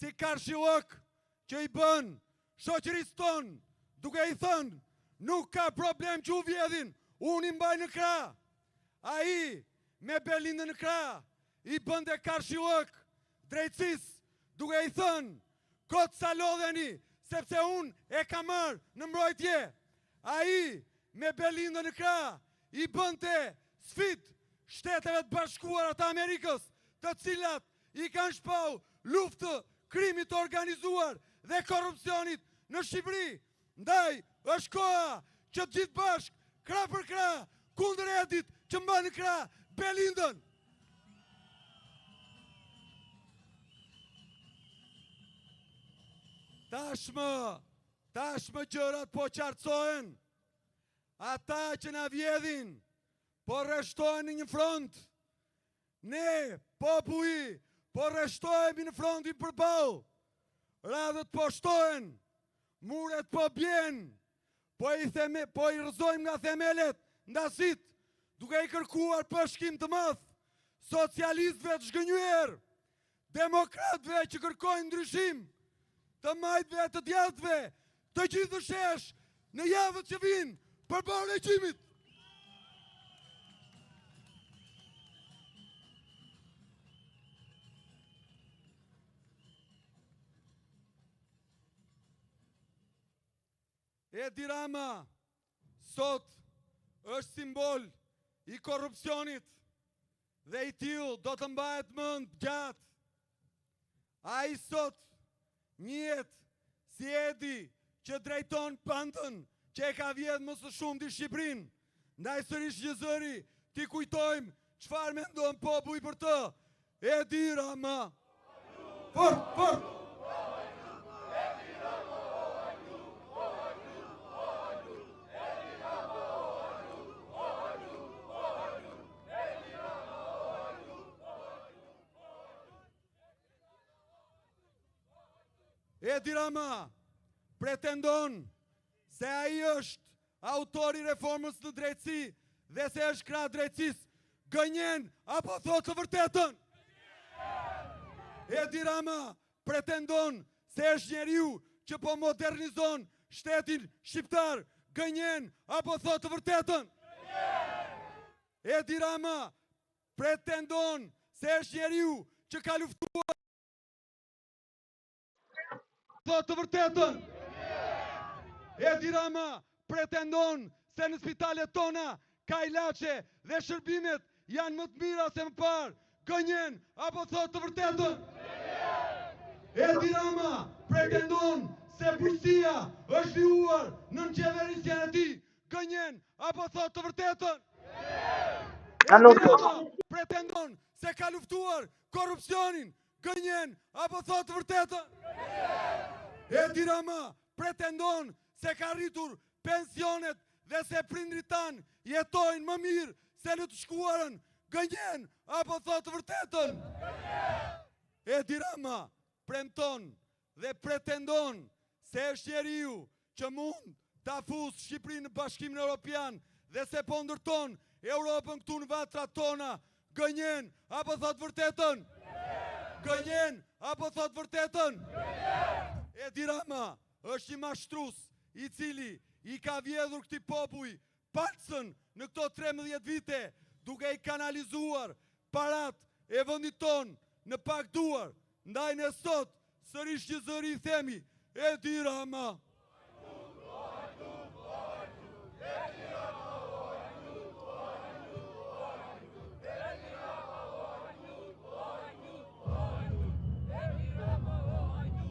si karshillok që i bën shoqërisë tonë, duke i thënë, nuk ka problem që u vjedhin, unë i mbaj në krah. Ai me Belindën në krah i bënte karshillok drejtësisë, duke i thënë, kot sa lodheni, sepse unë e kam marrë në mbrojtje. Ai me Belindën në krah i bënte sfidë Shteteve të Bashkuara të Amerikës, të cilat i kanë shpau luftë krimit të organizuar dhe korrupsionit në Shqipëri. Ndaj, është koha që të gjithë bashkë, krah për krah, kundër Edit që mban në krah Belindën. Tashmë gjërat po qartësohen. Ata që na vjedhin, po rreshtohen në një front. Ne, populli, po rreshtohemi në frontin përballë. Radhët po shtohen, muret po bjen, po i rrëzojmë nga themelet ndasit, duke i kërkuar përshkim të madh socialistëve të zhgënjyer, demokratëve që kërkojnë ndryshim, të majtëve të djathtëve, të gjithë shesh në javët që vinë përballë regjimit. Edi Rama sot është simbol i korrupsionit dhe i tillë do të mbahet mend gjatë. Ai sot njihet si Edi që drejton pandën që e ka vjedhë më së shumti Shqipërinë. Ndaj sërish një zëri ti kujtojmë çfarë mendon populli për të. Edi Rama. Fort, fort. Edi Rama pretendon se ai është autori reformës në drejtësi dhe se është krah drejtësisë. Gënjen apo thot të vërtetën? Edi Rama pretendon se është njeriu që po modernizon shtetin shqiptar. Gënjen apo thot të vërtetën? Edi Rama pretendon se është njeriu që ka luftuar. Thot të vërtetën? Edi Rama pretendon se në spitalet tona ka ilaçe dhe shërbimet janë më të mira se më parë. Gënjen apo thot të vërtetën? Edi Rama pretendon se bujqësia është liuar në qeverisjen e tij. Gënjen apo thot të vërtetën? Edi Rama pretendon se ka luftuar korrupsionin. Gënjen apo thot të vërtetën? Edi Rama pretendon se ka rritur pensionet dhe se prindrit tanë jetojnë më mirë se në të shkuarën. Gënjen apo thot të vërtetën? Edi Rama premton dhe pretendon se është njeriu që mund ta fusë Shqipërinë në Bashkimin Evropian dhe se po ndërton Europën këtu në vatrat tona. Gënjen apo thot vërtetën? Gënjen apo thot vërtetën? Edi Rama është një mashtrues i cili i ka vjedhur këtij populli palcën në këto 13 vite, duke i kanalizuar parat e vendit ton në pak duar. Ndaj ne sot sërish një zëri i themi, Edi Rama.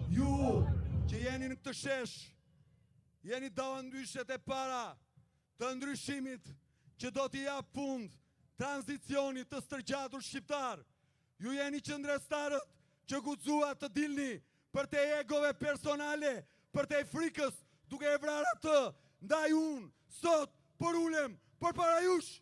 Ju që jeni në këtë shesh, jeni dallandyshet e para të ndryshimit që do t'i jap fund tranzicionit të stërgjatur shqiptar. Ju jeni qëndrestarët që guxuat të dilni për te egove personale, për te frikës, duke e vrarë atë. Ndaj unë sot për ulem për para jush.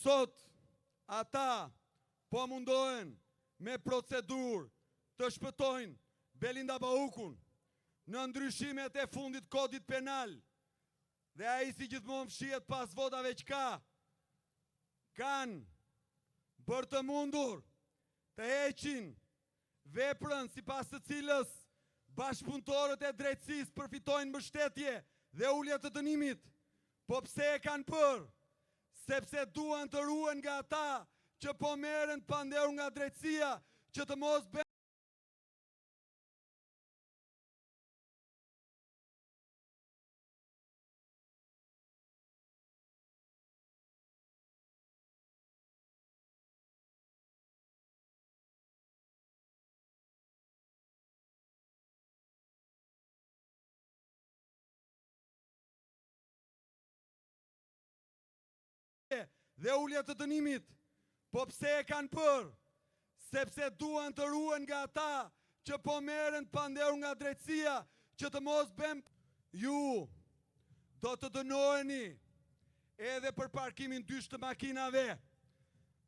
Sot ata po mundohen me procedurë të shpëtojnë Belinda Baukun. në ndryshimet e fundit kodit penal, dhe ai si gjithmonë fshihet pas votave që kanë për të mundur të heqin veprën sipas të cilës bashkëpunëtorët e drejtësisë përfitojnë mbështetje dhe ulje të dënimit. Po pse e kanë për? Sepse duan të ruhen nga ata që po merren të pandehur nga drejtësia, që të mos bëjnë dhe ulje të dënimit. Po pse e kanë për? Sepse duan të ruhen nga ata që po merren të pandehur nga drejtësia, që të mos bëjmë. Ju do të dënoheni edhe për parkimin dysh të makinave.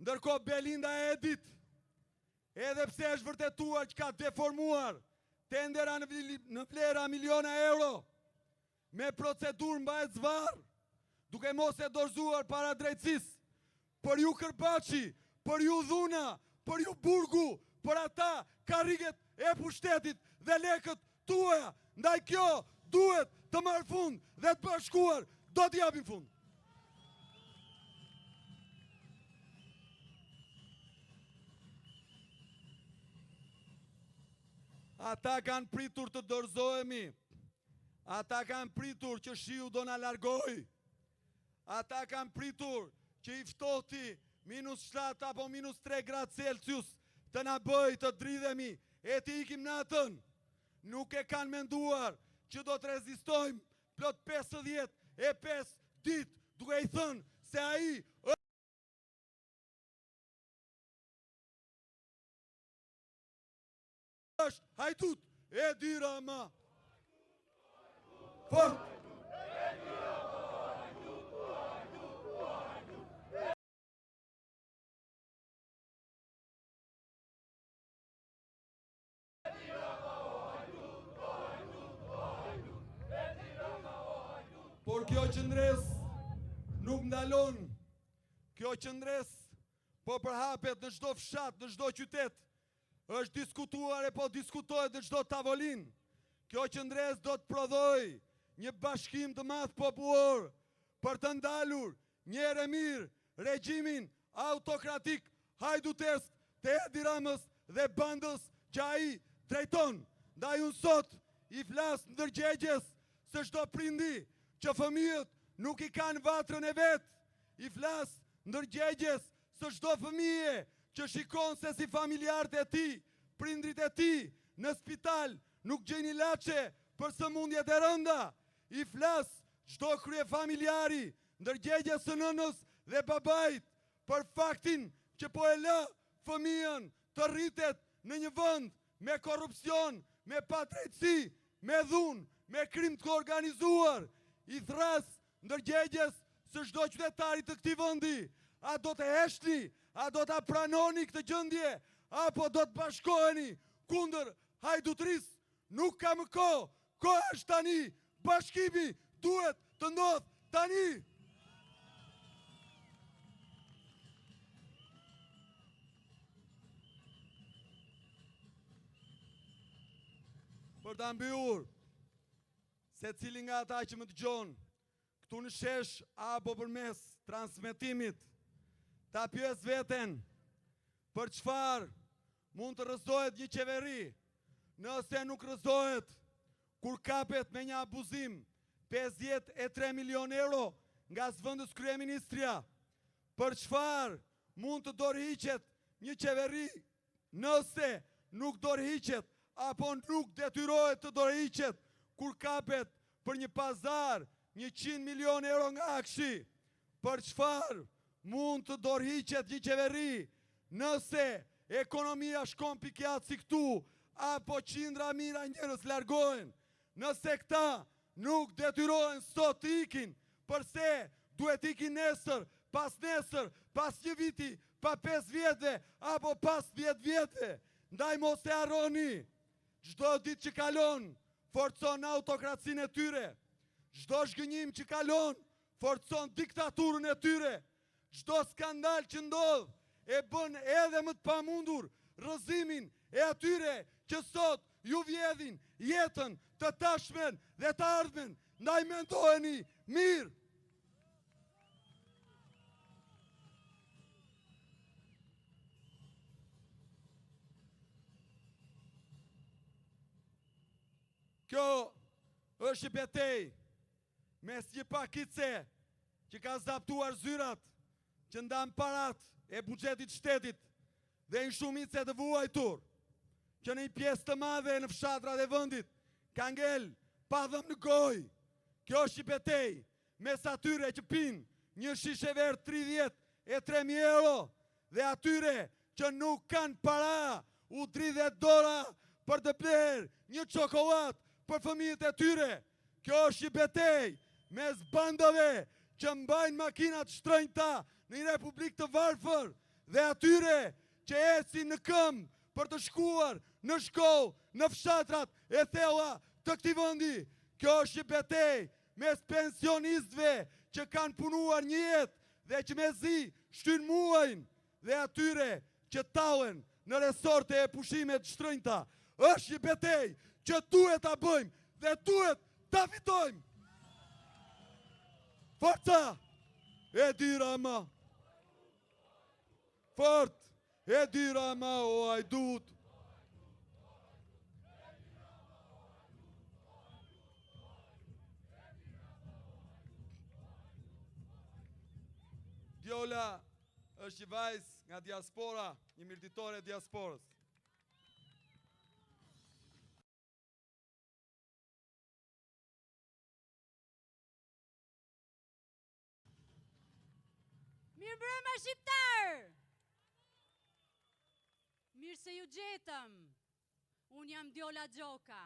Ndërkohë Belinda Edit, edhe pse është vërtetuar që ka deformuar tendera në vlera miliona euro, me procedurë mbahet zvarr, duke mos e dorëzuar para drejtësisë, për ju Kërbaçi, për ju Dhuna, për ju Burgu, për ata karriget e pushtetit dhe lekët tuaja. Ndaj kjo duhet të marrë fund dhe të bashkuar do t'i japim fund. Ata kanë pritur të dorëzohemi. Ata kanë pritur që shiu do na largoj. Ata kanë pritur që i ftohti -7 apo -3 gradë Celsius të na bëj të dridhemi e të ikim natën. Nuk e kanë menduar që do të rezistojmë plot 55 ditë, duke i thënë se ai është Hajdut Edi Rama. Fort! Por kjo qëndres nuk ndalon. Kjo qëndres po përhapet në çdo fshat, në çdo qytet. Është diskutuar e po diskutohet në çdo tavolin. Kjo qëndres do të prodhoj një bashkim të madh popullor për të ndalur një herë mirë regjimin autokratik hajdutesk të Edi Ramës dhe bandës që ai drejton. Ndaj unë sot i flas ndërgjegjes së çdo prindi që fëmijët nuk i kanë vatrën e vetë. I flas ndërgjegjes së çdo fëmije që shikon se si familjarët e tij, prindrit e tij në spital nuk gjejnë ilaçe për sëmundjet e rënda. I flas çdo krye familjari, ndërgjegjes së nënës dhe babait për faktin që po e lë fëmijën të rritet në një vend me korrupsion, me padrejtësi, me dhunë, me krim të organizuar. I thras ndërgjegjes së çdo qytetari të këtij vendi. A do të heshni, a do ta pranoni këtë gjendje, apo do të bashkoheni kundër hajdutrisë? Nuk ka më kohë. Koha është tani. Bashkimi duhet të ndodh tani. Për ta mbyllur, se cili nga ata që më dëgjon këtu në shesh apo përmes transmetimit, ta pyes veten për çfarë mund të rrëzohet një qeveri nëse nuk rrëzohet kur kapet me një abuzim 53 milion euro nga zëvendës kryeministria. Për çfarë mund të dorëhiqet një qeveri nëse nuk dorëhiqet apo nuk detyrohet të dorëhiqet kur kapet për një pazar 100 milion euro nga akshi? Për çfarë mund të dorëhiqet një qeveri nëse ekonomia shkon pikjat si këtu, apo qindra mira njerëz largohen? Nëse këta nuk detyrohen sot të ikin, përse duhet ikin nesër, pas nesër, pas një viti, pa 5 vjetëve, apo pas 10 vjetëve? Ndaj mos e harroni, çdo ditë që kalon, forcon autokracinë e tyre. Çdo zhgënjim që kalon forcon diktaturën e tyre. Çdo skandal që ndodh e bën edhe më të pamundur rrëzimin e atyre që sot ju vjedhin jetën, të tashmen dhe të ardhmen. Ndaj mendoheni mirë. Kjo është betejë mes një pakice që ka zaptuar zyrat, që ndan parat e buxhetit shtetit dhe në shumice të vuajtur, që në një pjesë të madhe në fshatrat e vendit ka ngel pa dhëm në gojë. Kjo është një betejë mes atyre që pinë një shishe verë 33.000 euro dhe atyre që nuk kanë para u 30 dora për të bler një çokoladë për fëmijët e tyre. Kjo është një betejë mes bandave që mbajnë makinat shtrenjta në një republikë të varfër dhe atyre që ecin në këmbë për të shkuar në shkollë, në fshatrat e thella të këtij vendi. Kjo është një betejë mes pensionistëve që kanë punuar një jetë dhe që mezi shtyn muajin dhe atyre që tallen në resorte e pushime të shtrenjta. Është një betejë që duhet ta bëjmë dhe duhet ta fitojmë. Forca Edi Rama. Fort Edi Rama o hajdut. Djola është një vajzë nga diaspora, një mirëditore e diasporës. Mirëmbrëma shqiptar! Mirë se ju gjetëm. Unë jam Djola Gjoka.